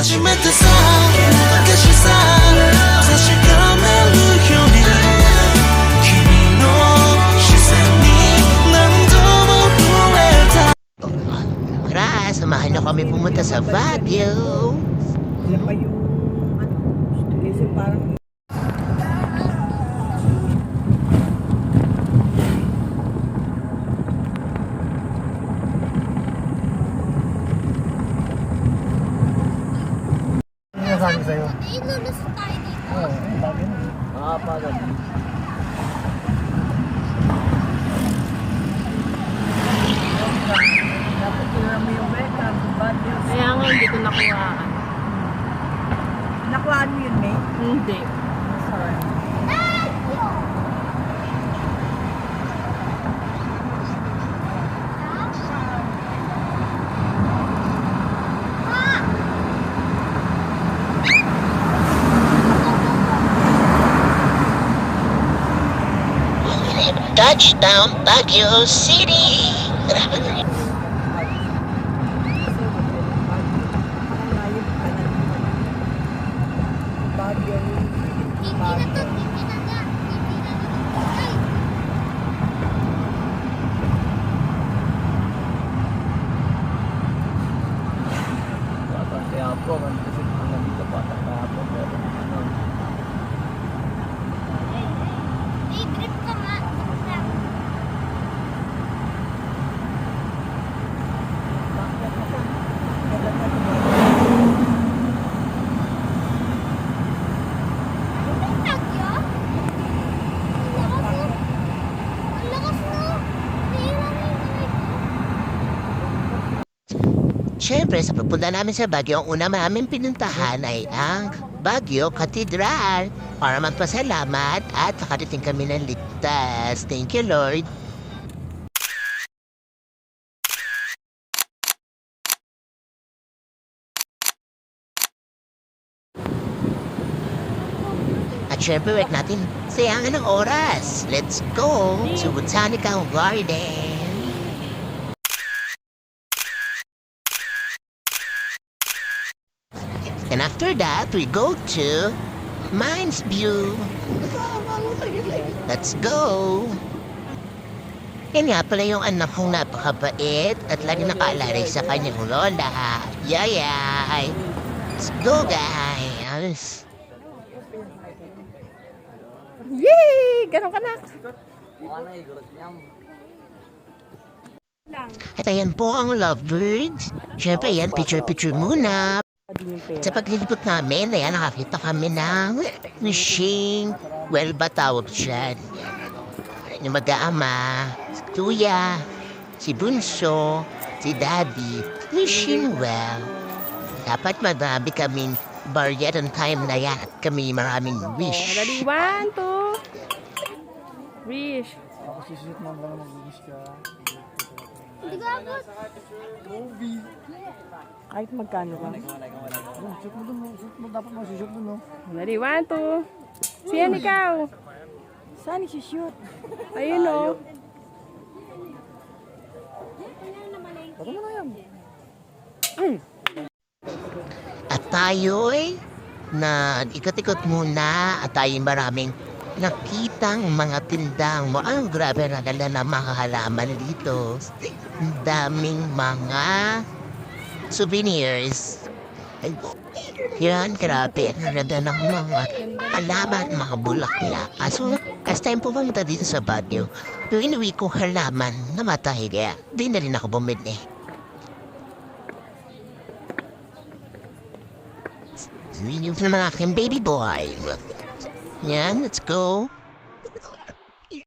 初めてさ私さ差し込めるように君の視線に何度も触れた。Tara, samahan niyo kami pumunta sa Baguio. Sila pa yung kasi parang Sabi sa'yo. Ilulusot tayo dito. Oo, bakit? Nakapagod. dapat tira mo yung beka, bad news. Kaya nga hindi ko nakuhaan. Nakuhaan mo yun, May? Hindi. Sorry. Touchdown, Baguio City! Hindi na to, hindi na nga. Hindi na nga. Ay! Kaya po, kasi nandito pa kaya po. Pero ano, Ay, grip ka nga. Grip lang. Ano yung tagyo? Ang lakas no. Nahira na yung kamay ko. Siyempre, sa pagpunta namin sa Baguio, ang una namin pinuntahan ay ang Baguio Cathedral para magpasalamat at makarating kami ng ligtas. Thank you, Lord. At syempre, wait natin sayangan ng oras. Let's go to Botanical Garden. And after that, we go to Mines View. Let's go! Yan nga pala yung anak kong napakabait at lagi nakaalalay sa kanyang lola. Yayay! Let's go, guys! Yay! Ganun ka na. At ayan po ang lovebirds. Siyempre, yan, picture-picture muna. Sa paglilipot namin, ayan, nakakita kami ng fishing. Well, ba tawag dyan? Yung mag-aama, si Kuya, si Bunso, si Daddy, wishing well. Dapat marami kaming barya ng time na yan at kami maraming wish. Dali, 1, 2. Wish. ako sisip mo lang mag-wish ka. Hindi ko abot. Kahit magkano ka. Shoot mo dun, shoot mo. Dapat mo shoot dun, no? Dali, 1, 2. Siyan ikaw. Saan i-shoot? Ayun o. Bato mo na yan. At tayo'y na ikot-ikot muna at tayo'y maraming nakitang mga tindang mo. Ang grabe na ganda na mga halaman dito. Ang daming mga souvenirs. Ay, yan, grabe. Ang ganda ng mga halaman, mga bulaklak. So, as time pumunta dito sa Baguio, yung inuwi ko halaman, namatay kaya. Di na rin ako bumili. Yung mga aking baby boy. Yan, let's go.